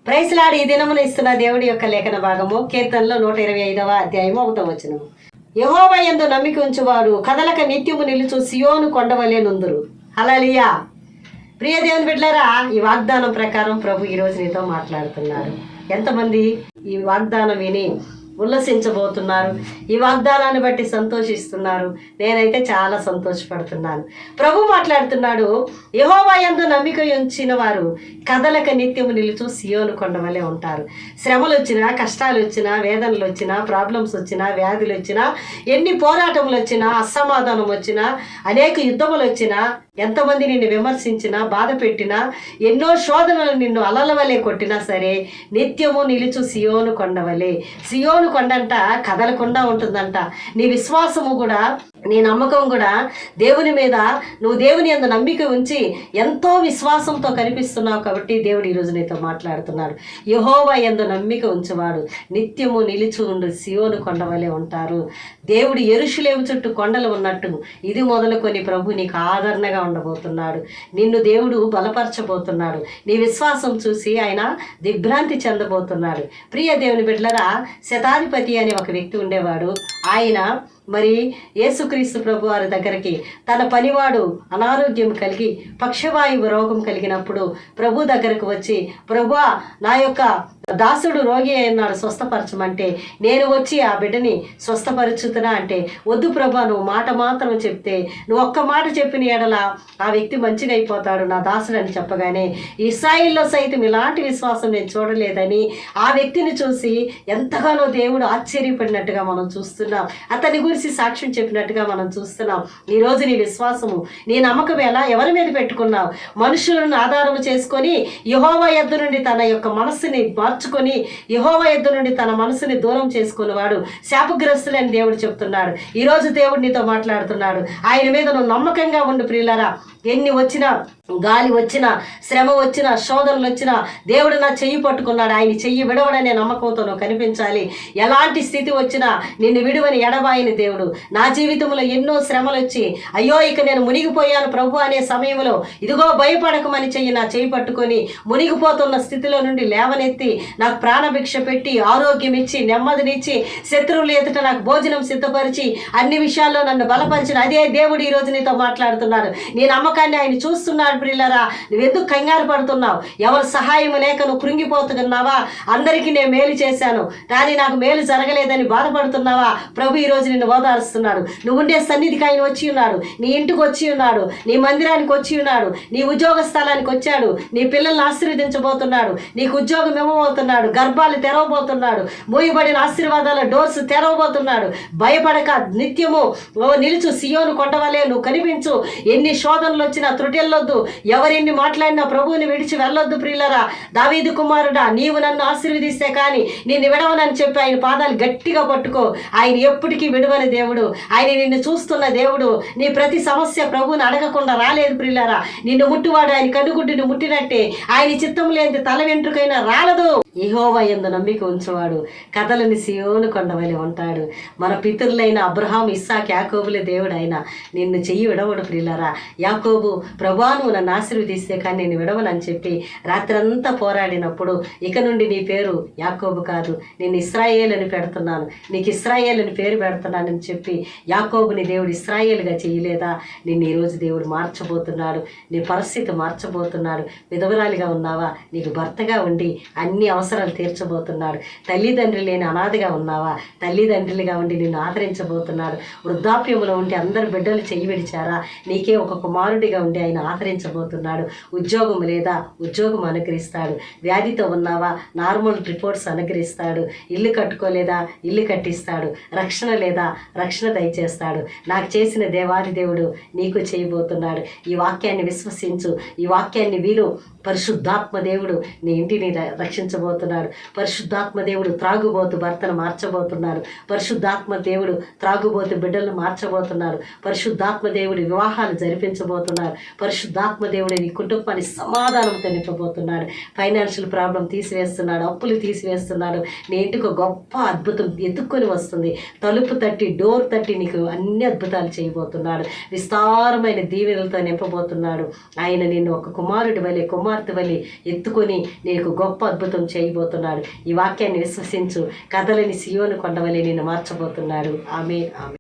ప్రైస్లాడి ఈ దినమున ఇస్తున్న దేవుడి యొక్క లేఖన భాగము కీర్తనలో 125వ అధ్యాయము 1వ వచనము. యెహోవా యందు నమ్మిక ఉంచువాడు కదలక నిత్యము నిలుచు సియోను కొండవలే నుందురు. హల్లెలూయా. ప్రియ దేవుని బిడ్డలారా, ఈ వాగ్దానం ప్రకారం ప్రభు ఈరోజు నీతో మాట్లాడుతున్నారు. ఎంతమంది ఈ వాగ్దానం విని ఉల్లసించబోతున్నారు? ఈ వాగ్దానాన్ని బట్టి సంతోషిస్తున్నారు? నేనైతే చాలా సంతోషపడుతున్నాను. ప్రభు మాట్లాడుతున్నాడు, యెహోవా యందు నమ్మిక ఉంచిన వారు కదలక నిత్యము నిలుచు సియోను కొండవలే ఉంటారు. శ్రమలు వచ్చినా, కష్టాలు వచ్చినా, వేదనలు వచ్చినా, ప్రాబ్లమ్స్ వచ్చినా, వ్యాధులు వచ్చినా, ఎన్ని పోరాటములు వచ్చినా, అసమాధానం వచ్చినా, అనేక యుద్ధములు వచ్చినా, ఎంతమంది నిన్ను విమర్శించినా, బాధ పెట్టినా, ఎన్నో శోధనలు నిన్ను అలల వలె కొట్టినా సరే నిత్యము నిలుచు సియోను కొండవలే. సియోను కొండంట కదలకుండా ఉంటుందంట. నీ విశ్వాసము కూడా, నీ నమ్మకం కూడా దేవుని మీద, నువ్వు దేవుని యందు నమ్మిక ఉంచి ఎంతో విశ్వాసంతో కనిపిస్తున్నావు కాబట్టి దేవుడు ఈరోజు నీతో మాట్లాడుతున్నాడు. యెహోవా యందు నమ్మిక ఉంచువాడు నిత్యము నిలిచి ఉండు సియోను కొండవలే ఉంటారు. దేవుడు యెరూషలేము చుట్టూ కొండలు ఉన్నట్టు ఇది మొదలుకొని ప్రభు నీకు ఆదరణగా ఉండబోతున్నాడు. నిన్ను దేవుడు బలపరచబోతున్నాడు. నీ విశ్వాసం చూసి ఆయన దిగ్భ్రాంతి చెందబోతున్నాడు. ప్రియ దేవుని బిడ్డలారా, శతాధిపతి అనే ఒక వ్యక్తి ఉండేవాడు. ఆయన మరి యేసుక్రీస్తు ప్రభు వారి దగ్గరికి తన పనివాడు అనారోగ్యం కలిగి పక్షవాయువు రోగం కలిగినప్పుడు ప్రభు దగ్గరకు వచ్చి, ప్రభువా, నా యొక్క దాసుడు రోగి అన్నాడు, స్వస్థపరచమంటే నేను వచ్చి ఆ బిడ్డని స్వస్థపరచుతున్నా అంటే, వద్దు ప్రభా, నువ్వు మాట మాత్రం చెప్తే, నువ్వు ఒక్క మాట చెప్పిన ఎడల ఆ వ్యక్తి మంచిగా అయిపోతాడు నా దాసుడు అని చెప్పగానే, ఇశ్రాయేల్లో సైతం ఇలాంటి విశ్వాసం నేను చూడలేదని ఆ వ్యక్తిని చూసి ఎంతగానో దేవుడు ఆశ్చర్యపడినట్టుగా మనం చూస్తున్నాం. అతని గురించి సాక్ష్యం చెప్పినట్టుగా మనం చూస్తున్నాం. ఈరోజు నీ విశ్వాసము, నీ నమ్మకం ఎవరి మీద పెట్టుకున్నావు? మనుషులను ఆధారం చేసుకొని యెహోవా యొద్ద నుండి తన యొక్క మనస్సుని మార్చుకొని, యెహోవా యొద్ద నుండి తన మనసుని దూరం చేసుకునేవాడు శాపగ్రస్తులని దేవుడు చెప్తున్నాడు. ఈరోజు దేవుడు నీతో మాట్లాడుతున్నాడు. ఆయన మీద నువ్వు నమ్మకంగా ఉండు ప్రియులారా. ఎన్ని వచ్చినా, గాలి వచ్చినా, శ్రమ వచ్చినా, శోధనలు వచ్చినా, దేవుడు నా చెయ్యి పట్టుకున్నాడు, ఆయన చెయ్యి విడవడనే నమ్మకంతో నువ్వు కనిపించాలి. ఎలాంటి స్థితి వచ్చినా నిన్ను విడువని ఎడబాయిని దేవుడు. నా జీవితంలో ఎన్నో శ్రమలు వచ్చి, అయ్యో ఇక నేను మునిగిపోయాను ప్రభు అనే సమయంలో, ఇదిగో భయపడకమని చెయ్యి నా చెయ్యి పట్టుకొని మునిగిపోతున్న స్థితిలో నుండి లేవనెత్తి నాకు ప్రాణభిక్ష పెట్టి, ఆరోగ్యం ఇచ్చి, నెమ్మదినిచ్చి, శత్రువులు ఎదుట నాకు భోజనం సిద్ధపరిచి, అన్ని విషయాల్లో నన్ను బలపరిచిన అదే దేవుడు ఈరోజు నీతో మాట్లాడుతున్నాడు. నీ నమ్మకాన్ని ఆయన చూస్తున్నాడు. ప్రియులారా, నువ్వెందుకు కంగారు పడుతున్నావు? ఎవరు సహాయం లేక నువ్వు కృంగిపోతున్నావా? అందరికీ నేను మేలు చేశాను కానీ నాకు మేలు జరగలేదని బాధపడుతున్నావా? ప్రభు ఈరోజు నిన్ను ఓదారుస్తున్నాడు. నువ్వు ఉండే సన్నిధికి ఆయన వచ్చి ఉన్నాడు, నీ ఇంటికి వచ్చి ఉన్నాడు, నీ మందిరానికి వచ్చి ఉన్నాడు, నీ ఉద్యోగ స్థలానికి వచ్చాడు, నీ పిల్లల్ని ఆశీర్వదించబోతున్నాడు, నీకు ఉద్యోగం ఇవ్వబోతున్నాడు, గర్భాలు తెరవబోతున్నాడు, మూయబడిన ఆశీర్వాదాల డోర్స్ తెరవబోతున్నాడు. భయపడక నిత్యము నిలుచు సియోను కొండవలే నువ్వు కనిపించు. ఎన్ని శోధనలు వచ్చినా త్రుటిల్లొద్దు, ఎవరెన్ని మాట్లాడినా ప్రభువుని విడిచి వెళ్ళొద్దు. ప్రియులరా, దావీదు కుమారుడా, నీవు నన్ను ఆశీర్వదిస్తే కానీ నిన్ను విడవనని చెప్పి ఆయన పాదాలు గట్టిగా పట్టుకో. ఆయన ఎప్పటికీ విడవని దేవుడు. ఆయన నిన్ను చూస్తున్న దేవుడు. నీ ప్రతి సమస్య ప్రభువుని అడగకుండా రాలేదు ప్రియులరా. నిన్ను ముట్టువాడు ఆయన కనుగుడ్డుని ముట్టినట్టే ఆయన చిత్తం లేని తల వెంట్రుకైనా రాలదు. యెహోవా యందు నమ్మిక ఉంచువాడు కదలని సియోను కొండవలె ఉంటాడు. మన పితరులైన అబ్రహాం, ఇస్సాకు, యాకోబుల దేవుడు ఆయన నిన్ను చెయ్యి విడవడు ప్రియులరా. యాకోబు, ప్రభువా నువ్వు నన్ను ఆశీర్వదిస్తే కానీ నేను విడవనని చెప్పి రాత్రంతా పోరాడినప్పుడు, ఇక నుండి నీ పేరు యాకోబు కాదు, నేను ఇశ్రాయేలు అని పెడుతున్నాను, నీకు ఇశ్రాయేలు అని పేరు పెడుతున్నానని చెప్పి యాకోబుని దేవుడు ఇశ్రాయేలుగా చేయలేదా? నిన్ను ఈరోజు దేవుడు మార్చబోతున్నాడు. నీ పరిస్థితి మార్చబోతున్నాడు. విధవరాలిగా ఉన్నావా? నీకు భర్తగా ఉండి అన్ని అవసరాలు తీర్చబోతున్నాడు. తల్లిదండ్రులు లేని అనాథగా ఉన్నావా? తల్లిదండ్రులుగా ఉండి నిన్ను ఆదరించబోతున్నాడు. వృద్ధాప్యంలో ఉంటే అందరు బిడ్డలు చెయ్యి విడిచారా? నీకే ఒక కుమారుడిగా ఉండి ఆయన ఆదరించబోతున్నాడు. ఉద్యోగం లేదా? ఉద్యోగం అనుగ్రహిస్తాడు. వ్యాధితో ఉన్నావా? నార్మల్ రిపోర్ట్స్ అనుగ్రహిస్తాడు. ఇల్లు కట్టుకోలేదా? ఇల్లు కట్టిస్తాడు. రక్షణ లేదా? రక్షణ దయచేస్తాడు. నాకు చేసిన దేవాది దేవుడు నీకు చేయబోతున్నాడు. ఈ వాక్యాన్ని విశ్వసించు. ఈ వాక్యాన్ని వీరు. పరిశుద్ధాత్మ దేవుడు నీ ఇంటిని రక్షించబోతున్నాడు. పరిశుద్ధాత్మ దేవుడు త్రాగుబోతు భర్తను మార్చబోతున్నాడు. పరిశుద్ధాత్మ దేవుడు త్రాగుబోతు బిడ్డలను మార్చబోతున్నాడు. పరిశుద్ధాత్మ దేవుడు వివాహాలు జరిపించబోతున్నాడు. పరిశుద్ధాత్మ దేవుడు నీ కుటుంబాన్ని సమాధానంతో నింపబోతున్నాడు. Financial problem తీసివేస్తున్నాడు. అప్పులు తీసివేస్తున్నాడు. నీ ఇంటికి గొప్ప అద్భుతం ఎత్తుక్కొని వస్తుంది. తలుపు తట్టి, డోర్ తట్టి నీకు అన్ని అద్భుతాలు చేయబోతున్నాడు. విస్తారమైన దీవెనలతో నింపబోతున్నాడు. ఆయన నిన్ను ఒక కుమారుడి వలె కుమార్తె వలె ఎత్తుకొని నీకు గొప్ప అద్భుతం చేయబోతున్నాడు. ఈ వాక్యాన్ని విశ్వసించు. కదలని సియోను కొండ వలె నిన్ను మార్చబోతున్నాడు. ఆమేన్.